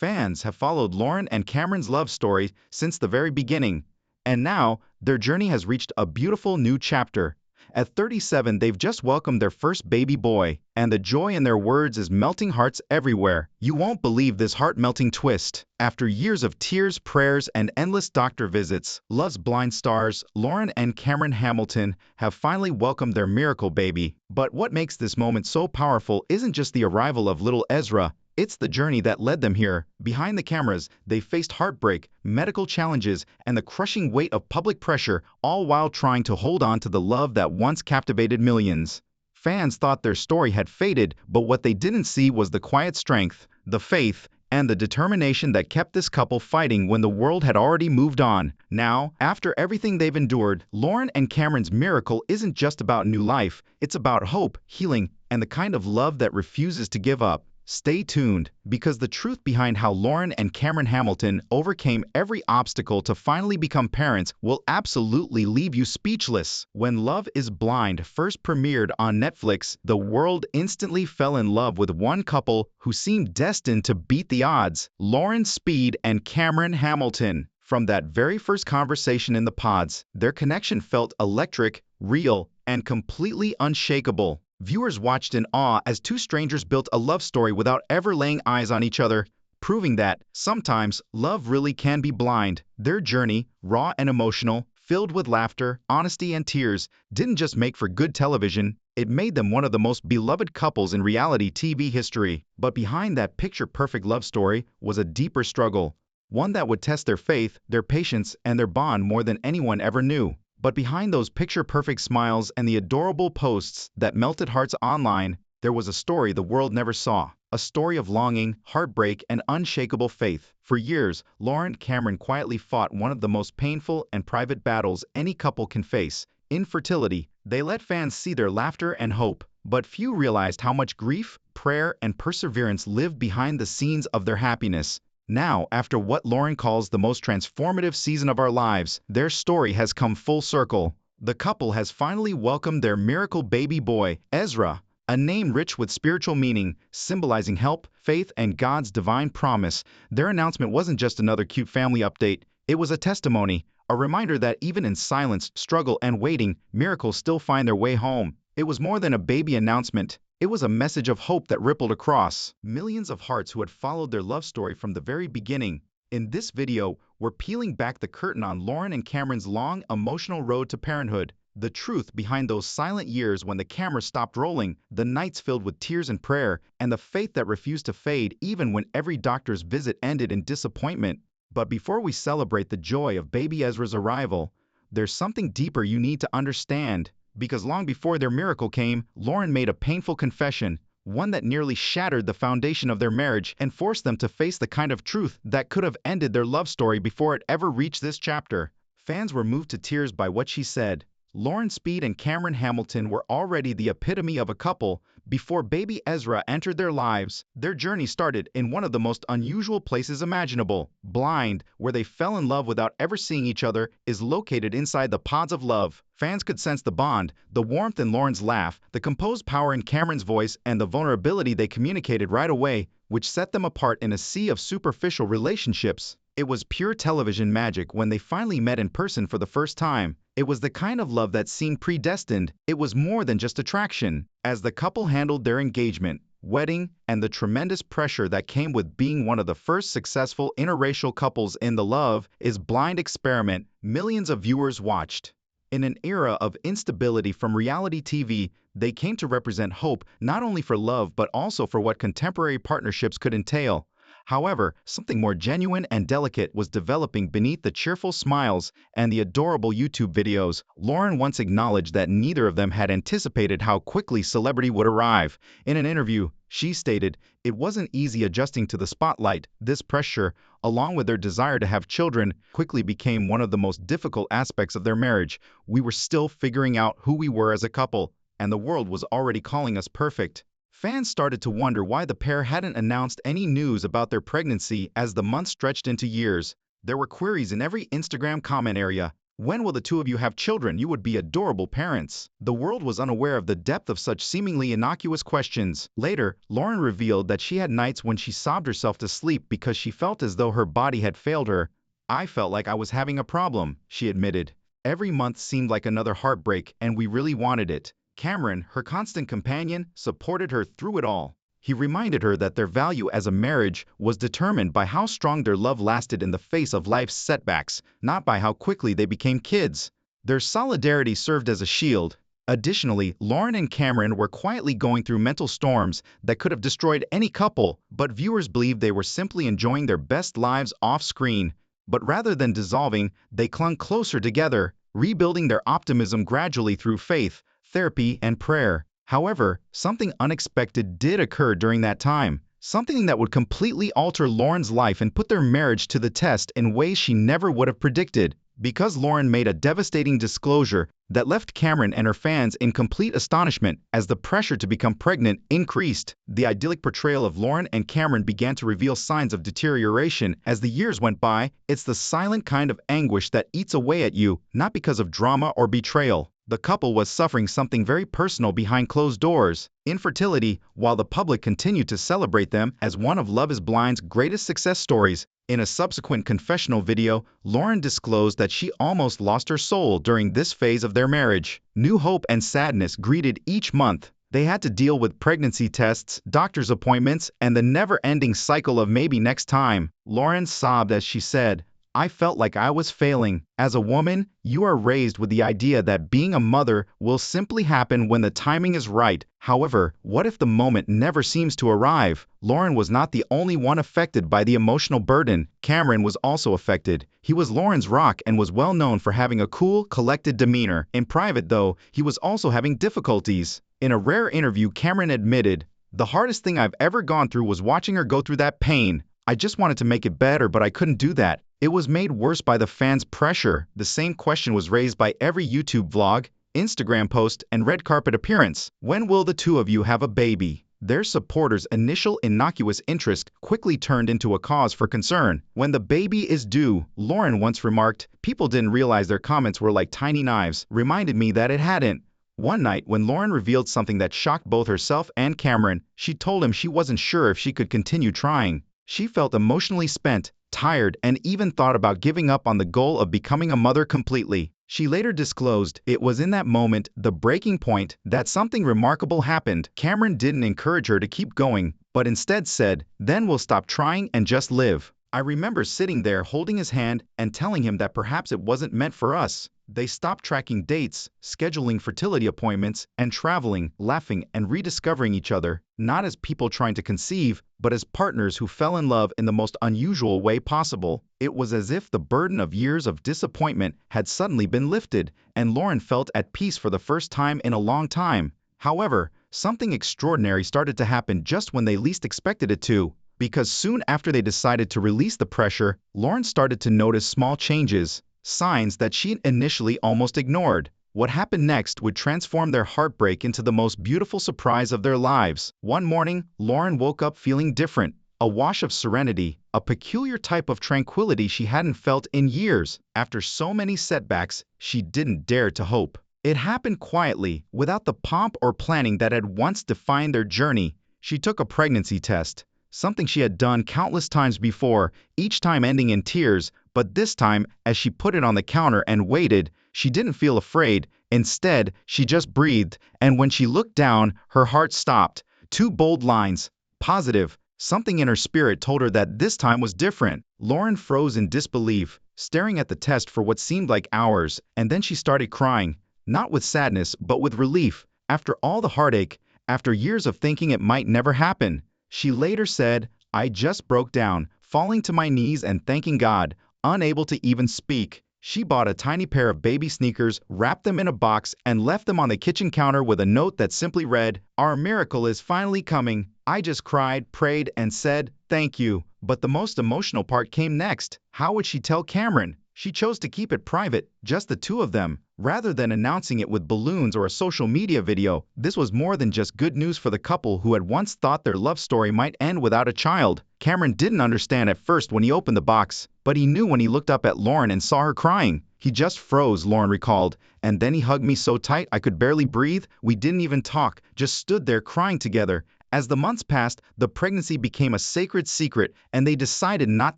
Fans have followed Lauren and Cameron's love story since the very beginning, and now their journey has reached a beautiful new chapter. At 37, they've just welcomed their first baby boy, and the joy in their words is melting hearts everywhere. You won't believe this heart-melting twist. After years of tears, prayers, and endless doctor visits, Love's Blind stars Lauren and Cameron Hamilton have finally welcomed their miracle baby. But what makes this moment so powerful isn't just the arrival of little Ezra. It's the journey that led them here. Behind the cameras, they faced heartbreak, medical challenges, and the crushing weight of public pressure, all while trying to hold on to the love that once captivated millions. Fans thought their story had faded, but what they didn't see was the quiet strength, the faith, and the determination that kept this couple fighting when the world had already moved on. Now, after everything they've endured, Lauren and Cameron's miracle isn't just about new life, it's about hope, healing, and the kind of love that refuses to give up. Stay tuned, because the truth behind how Lauren and Cameron Hamilton overcame every obstacle to finally become parents will absolutely leave you speechless. When Love is Blind first premiered on Netflix, the world instantly fell in love with one couple who seemed destined to beat the odds: Lauren Speed and Cameron Hamilton. From that very first conversation in the pods, their connection felt electric, real, and completely unshakable. Viewers watched in awe as two strangers built a love story without ever laying eyes on each other, proving that sometimes love really can be blind. Their journey, raw and emotional, filled with laughter, honesty, and tears, didn't just make for good television, it made them one of the most beloved couples in reality TV history. But behind that picture-perfect love story was a deeper struggle, one that would test their faith, their patience, and their bond more than anyone ever knew. But behind those picture-perfect smiles and the adorable posts that melted hearts online, there was a story the world never saw. A story of longing, heartbreak, and unshakable faith. For years, Lauren and Cameron quietly fought one of the most painful and private battles any couple can face: infertility. They let fans see their laughter and hope, but few realized how much grief, prayer, and perseverance lived behind the scenes of their happiness. Now, after what Lauren calls the most transformative season of our lives, their story has come full circle. The couple has finally welcomed their miracle baby boy, Ezra, a name rich with spiritual meaning, symbolizing help, faith, and God's divine promise. Their announcement wasn't just another cute family update, it was a testimony, a reminder that even in silence, struggle, and waiting, miracles still find their way home. It was more than a baby announcement. It was a message of hope that rippled across millions of hearts who had followed their love story from the very beginning. In this video, we're peeling back the curtain on Lauren and Cameron's long, emotional road to parenthood. The truth behind those silent years when the camera stopped rolling, the nights filled with tears and prayer, and the faith that refused to fade even when every doctor's visit ended in disappointment. But before we celebrate the joy of baby Ezra's arrival, there's something deeper you need to understand. Because long before their miracle came, Lauren made a painful confession, one that nearly shattered the foundation of their marriage and forced them to face the kind of truth that could have ended their love story before it ever reached this chapter. Fans were moved to tears by what she said. Lauren Speed and Cameron Hamilton were already the epitome of a couple before baby Ezra entered their lives. Their journey started in one of the most unusual places imaginable. Blind, where they fell in love without ever seeing each other, is located inside the pods of love. Fans could sense the bond, the warmth in Lauren's laugh, the composed power in Cameron's voice, and the vulnerability they communicated right away, which set them apart in a sea of superficial relationships. It was pure television magic when they finally met in person for the first time. It was the kind of love that seemed predestined. It was more than just attraction. As the couple handled their engagement, wedding, and the tremendous pressure that came with being one of the first successful interracial couples in the Love is Blind experiment, millions of viewers watched. In an era of instability from reality TV, they came to represent hope not only for love but also for what contemporary partnerships could entail. However, something more genuine and delicate was developing beneath the cheerful smiles and the adorable YouTube videos. Lauren once acknowledged that neither of them had anticipated how quickly celebrity would arrive. In an interview, she stated, "It wasn't easy adjusting to the spotlight. This pressure, along with their desire to have children, quickly became one of the most difficult aspects of their marriage. We were still figuring out who we were as a couple, and the world was already calling us perfect." Fans started to wonder why the pair hadn't announced any news about their pregnancy as the months stretched into years. There were queries in every Instagram comment area. When will the two of you have children? You would be adorable parents. The world was unaware of the depth of such seemingly innocuous questions. Later, Lauren revealed that she had nights when she sobbed herself to sleep because she felt as though her body had failed her. I felt like I was having a problem, she admitted. Every month seemed like another heartbreak, and we really wanted it. Cameron, her constant companion, supported her through it all. He reminded her that their value as a marriage was determined by how strong their love lasted in the face of life's setbacks, not by how quickly they became kids. Their solidarity served as a shield. Additionally, Lauren and Cameron were quietly going through mental storms that could have destroyed any couple, but viewers believed they were simply enjoying their best lives off-screen. But rather than dissolving, they clung closer together, rebuilding their optimism gradually through faith, therapy, and prayer. However, something unexpected did occur during that time, something that would completely alter Lauren's life and put their marriage to the test in ways she never would have predicted. Because Lauren made a devastating disclosure that left Cameron and her fans in complete astonishment as the pressure to become pregnant increased, the idyllic portrayal of Lauren and Cameron began to reveal signs of deterioration as the years went by. It's the silent kind of anguish that eats away at you, not because of drama or betrayal. The couple was suffering something very personal behind closed doors: infertility, while the public continued to celebrate them as one of Love is Blind's greatest success stories. In a subsequent confessional video, Lauren disclosed that she almost lost her soul during this phase of their marriage. New hope and sadness greeted each month. They had to deal with pregnancy tests, doctor's appointments, and the never-ending cycle of maybe next time. Lauren sobbed as she said, "I felt like I was failing. As a woman, you are raised with the idea that being a mother will simply happen when the timing is right. However, what if the moment never seems to arrive?" Lauren was not the only one affected by the emotional burden. Cameron was also affected. He was Lauren's rock and was well known for having a cool, collected demeanor. In private, though, he was also having difficulties. In a rare interview, Cameron admitted, "The hardest thing I've ever gone through was watching her go through that pain. I just wanted to make it better, but I couldn't do that. It was made worse by the fans' pressure." The same question was raised by every YouTube vlog, Instagram post, and red carpet appearance. When will the two of you have a baby? Their supporters' initial innocuous interest quickly turned into a cause for concern. "When the baby is due," Lauren once remarked, "people didn't realize their comments were like tiny knives, reminded me that it hadn't." One night, when Lauren revealed something that shocked both herself and Cameron, she told him she wasn't sure if she could continue trying. She felt emotionally spent, tired, and even thought about giving up on the goal of becoming a mother completely. She later disclosed it was in that moment, the breaking point, that something remarkable happened. Cameron didn't encourage her to keep going, but instead said, "Then we'll stop trying and just live." I remember sitting there holding his hand and telling him that perhaps it wasn't meant for us. They stopped tracking dates, scheduling fertility appointments, and traveling, laughing, and rediscovering each other, not as people trying to conceive, but as partners who fell in love in the most unusual way possible. It was as if the burden of years of disappointment had suddenly been lifted, and Lauren felt at peace for the first time in a long time. However, something extraordinary started to happen just when they least expected it to. Because soon after they decided to release the pressure, Lauren started to notice small changes, signs that she initially almost ignored. What happened next would transform their heartbreak into the most beautiful surprise of their lives. One morning, Lauren woke up feeling different, a wash of serenity, a peculiar type of tranquility she hadn't felt in years. After so many setbacks, she didn't dare to hope. It happened quietly, without the pomp or planning that had once defined their journey. She took a pregnancy test, something she had done countless times before, each time ending in tears, but this time, as she put it on the counter and waited, she didn't feel afraid. Instead, she just breathed, and when she looked down, her heart stopped. Two bold lines. Positive. Something in her spirit told her that this time was different. Lauren froze in disbelief, staring at the test for what seemed like hours, and then she started crying, not with sadness, but with relief. After all the heartache, after years of thinking it might never happen, she later said, "I just broke down, falling to my knees and thanking God." Unable to even speak, she bought a tiny pair of baby sneakers, wrapped them in a box, and left them on the kitchen counter with a note that simply read, "Our miracle is finally coming." I just cried, prayed, and said, "Thank you." But the most emotional part came next. How would she tell Cameron? She chose to keep it private, just the two of them, rather than announcing it with balloons or a social media video. This was more than just good news for the couple who had once thought their love story might end without a child. Cameron didn't understand at first when he opened the box, but he knew when he looked up at Lauren and saw her crying. He just froze, Lauren recalled, and then he hugged me so tight I could barely breathe. We didn't even talk, just stood there crying together. As the months passed, the pregnancy became a sacred secret, and they decided not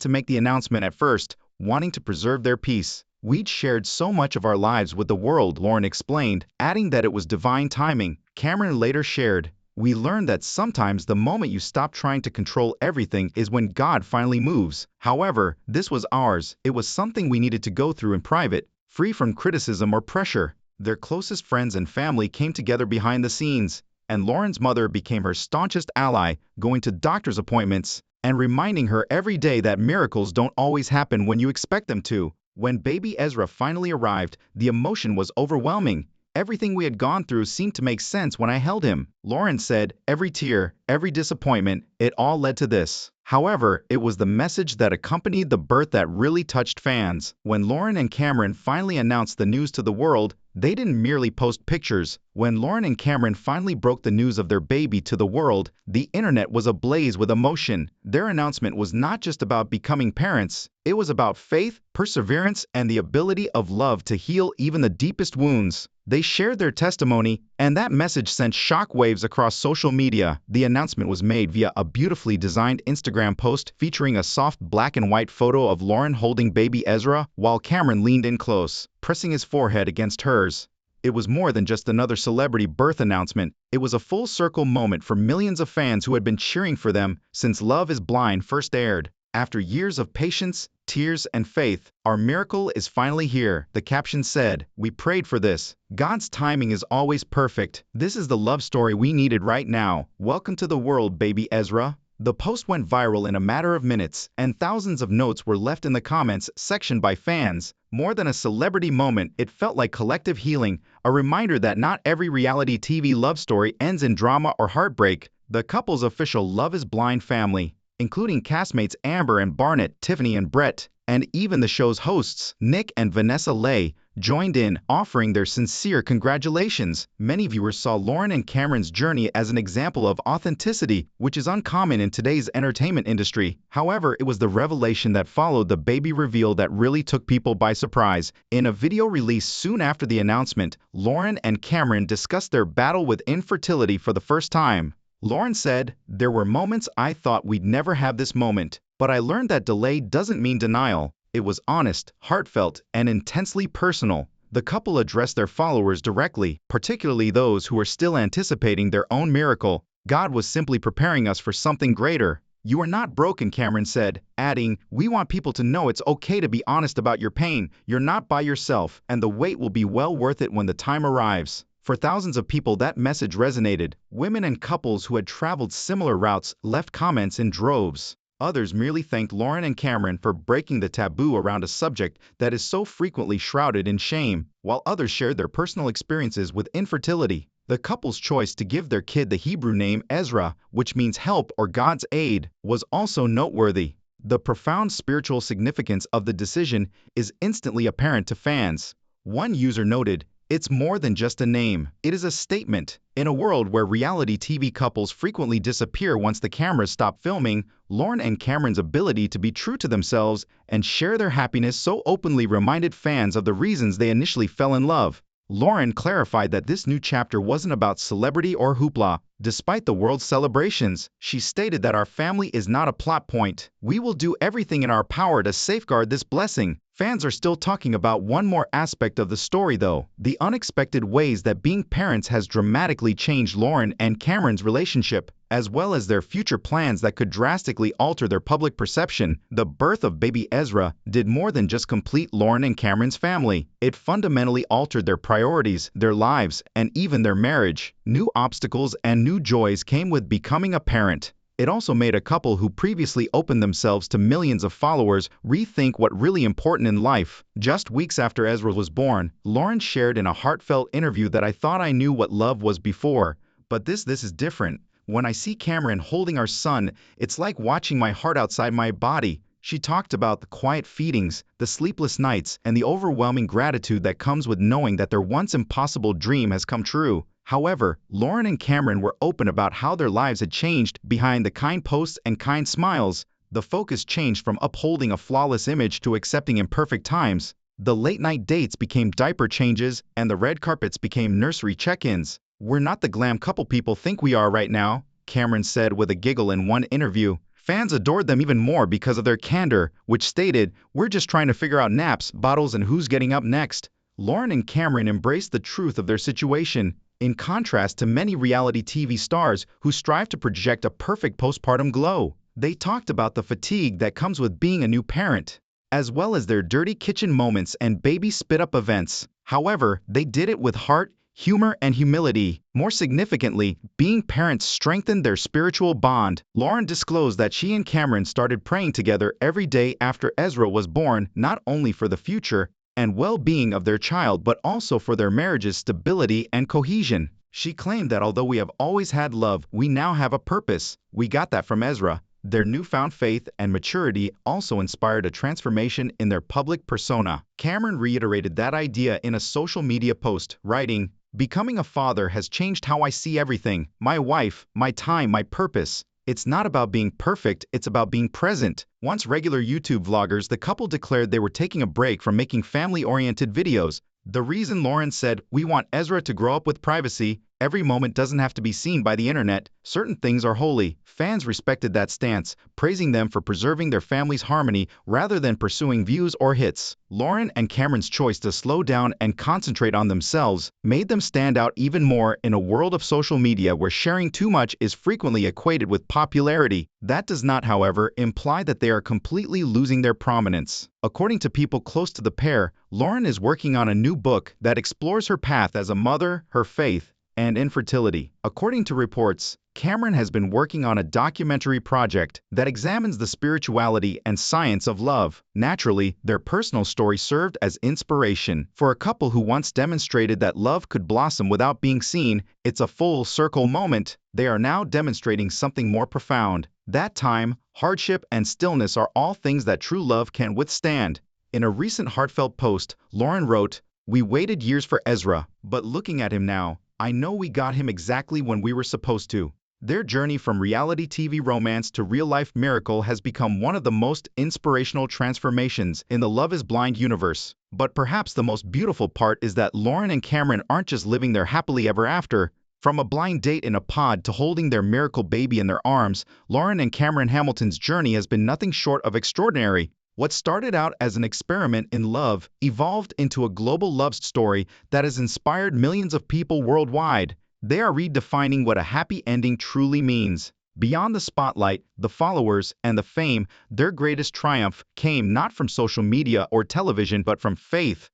to make the announcement at first, wanting to preserve their peace. We'd shared so much of our lives with the world, Lauren explained, adding that it was divine timing. Cameron later shared, "We learned that sometimes the moment you stop trying to control everything is when God finally moves." However, this was ours. It was something we needed to go through in private, free from criticism or pressure. Their closest friends and family came together behind the scenes, and Lauren's mother became her staunchest ally, going to doctor's appointments and reminding her every day that miracles don't always happen when you expect them to. When baby Ezra finally arrived, the emotion was overwhelming. Everything we had gone through seemed to make sense when I held him. Lauren said, every tear, every disappointment, it all led to this. However, it was the message that accompanied the birth that really touched fans. When Lauren and Cameron finally announced the news to the world, they didn't merely post pictures. When Lauren and Cameron finally broke the news of their baby to the world, the internet was ablaze with emotion. Their announcement was not just about becoming parents, it was about faith, perseverance, and the ability of love to heal even the deepest wounds. They shared their testimony, and that message sent shockwaves across social media. The announcement was made via a beautifully designed Instagram post featuring a soft black and white photo of Lauren holding baby Ezra, while Cameron leaned in close, pressing his forehead against hers. It was more than just another celebrity birth announcement. It was a full-circle moment for millions of fans who had been cheering for them since Love is Blind first aired. After years of patience, tears, and faith, our miracle is finally here, the caption said. We prayed for this. God's timing is always perfect. This is the love story we needed right now. Welcome to the world, baby Ezra. The post went viral in a matter of minutes, and thousands of notes were left in the comments section by fans. More than a celebrity moment, it felt like collective healing, a reminder that not every reality TV love story ends in drama or heartbreak. The couple's official Love is Blind family, including castmates Amber and Barnett, Tiffany and Brett, and even the show's hosts, Nick and Vanessa Lay, joined in, offering their sincere congratulations. Many viewers saw Lauren and Cameron's journey as an example of authenticity, which is uncommon in today's entertainment industry. However, it was the revelation that followed the baby reveal that really took people by surprise. In a video released soon after the announcement, Lauren and Cameron discussed their battle with infertility for the first time. Lauren said, "There were moments I thought we'd never have this moment, but I learned that delay doesn't mean denial." It was honest, heartfelt, and intensely personal. The couple addressed their followers directly, particularly those who were still anticipating their own miracle. God was simply preparing us for something greater. "You are not broken," Cameron said, adding, "We want people to know it's okay to be honest about your pain. You're not by yourself, and the wait will be well worth it when the time arrives." For thousands of people, that message resonated. Women and couples who had traveled similar routes left comments in droves. Others merely thanked Lauren and Cameron for breaking the taboo around a subject that is so frequently shrouded in shame, while others shared their personal experiences with infertility. The couple's choice to give their kid the Hebrew name Ezra, which means help or God's aid, was also noteworthy. The profound spiritual significance of the decision is instantly apparent to fans. One user noted, "It's more than just a name. It is a statement." In a world where reality TV couples frequently disappear once the cameras stop filming, Lauren and Cameron's ability to be true to themselves and share their happiness so openly reminded fans of the reasons they initially fell in love. Lauren clarified that this new chapter wasn't about celebrity or hoopla. Despite the world's celebrations, she stated that our family is not a plot point. "We will do everything in our power to safeguard this blessing." Fans are still talking about one more aspect of the story though, the unexpected ways that being parents has dramatically changed Lauren and Cameron's relationship, as well as their future plans that could drastically alter their public perception. The birth of baby Ezra did more than just complete Lauren and Cameron's family. It fundamentally altered their priorities, their lives, and even their marriage. New obstacles and new joys came with becoming a parent. It also made a couple who previously opened themselves to millions of followers rethink what really important in life. Just weeks after Ezra was born, Lauren shared in a heartfelt interview that "I thought I knew what love was before, but this is different. When I see Cameron holding our son, it's like watching my heart outside my body." She talked about the quiet feedings, the sleepless nights, and the overwhelming gratitude that comes with knowing that their once impossible dream has come true. However, Lauren and Cameron were open about how their lives had changed behind the kind posts and kind smiles. The focus changed from upholding a flawless image to accepting imperfect times. The late-night dates became diaper changes, and the red carpets became nursery check-ins. "We're not the glam couple people think we are right now," Cameron said with a giggle in one interview. Fans adored them even more because of their candor, which stated, "We're just trying to figure out naps, bottles, and who's getting up next." Lauren and Cameron embraced the truth of their situation, in contrast to many reality TV stars who strive to project a perfect postpartum glow. They talked about the fatigue that comes with being a new parent, as well as their dirty kitchen moments and baby spit-up events. However, they did it with heart, humor, and humility. More significantly, being parents strengthened their spiritual bond. Lauren disclosed that she and Cameron started praying together every day after Ezra was born, not only for the future and well-being of their child, but also for their marriage's stability and cohesion. She claimed that although we have always had love, we now have a purpose. We got that from Ezra. Their newfound faith and maturity also inspired a transformation in their public persona. Cameron reiterated that idea in a social media post, writing, "Becoming a father has changed how I see everything. My wife, my time, my purpose. It's not about being perfect, it's about being present." Once regular YouTube vloggers, the couple declared they were taking a break from making family-oriented videos. The reason, Lauren said, "We want Ezra to grow up with privacy. Every moment doesn't have to be seen by the internet. Certain things are holy." Fans respected that stance, praising them for preserving their family's harmony rather than pursuing views or hits. Lauren and Cameron's choice to slow down and concentrate on themselves made them stand out even more in a world of social media where sharing too much is frequently equated with popularity. That does not, however, imply that they are completely losing their prominence. According to people close to the pair, Lauren is working on a new book that explores her path as a mother, her faith, and infertility. According to reports, Cameron has been working on a documentary project that examines the spirituality and science of love. Naturally, their personal story served as inspiration. For a couple who once demonstrated that love could blossom without being seen, it's a full circle moment. They are now demonstrating something more profound. That time, hardship, and stillness are all things that true love can withstand. In a recent heartfelt post, Lauren wrote, "We waited years for Ezra, but looking at him now, I know we got him exactly when we were supposed to." Their journey from reality TV romance to real-life miracle has become one of the most inspirational transformations in the Love is Blind universe. But perhaps the most beautiful part is that Lauren and Cameron aren't just living their happily ever after. From a blind date in a pod to holding their miracle baby in their arms, Lauren and Cameron Hamilton's journey has been nothing short of extraordinary. What started out as an experiment in love evolved into a global love story that has inspired millions of people worldwide. They are redefining what a happy ending truly means. Beyond the spotlight, the followers, and the fame, their greatest triumph came not from social media or television but from faith,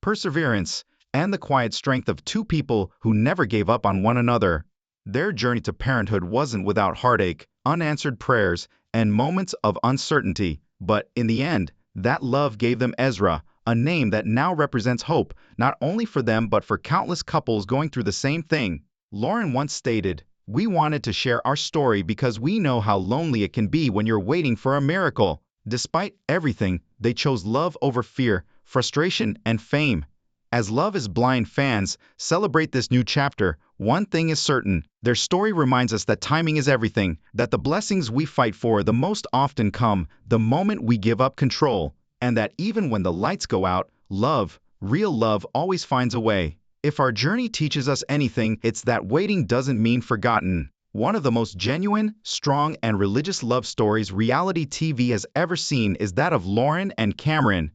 perseverance, and the quiet strength of two people who never gave up on one another. Their journey to parenthood wasn't without heartache, unanswered prayers, and moments of uncertainty. But in the end, that love gave them Ezra, a name that now represents hope, not only for them but for countless couples going through the same thing. Lauren once stated, "We wanted to share our story because we know how lonely it can be when you're waiting for a miracle." Despite everything, they chose love over fear, frustration, and fame. As Love is Blind fans celebrate this new chapter, one thing is certain: their story reminds us that timing is everything, that the blessings we fight for the most often come the moment we give up control, and that even when the lights go out, love, real love, always finds a way. If our journey teaches us anything, it's that waiting doesn't mean forgotten. One of the most genuine, strong, and religious love stories reality TV has ever seen is that of Lauren and Cameron.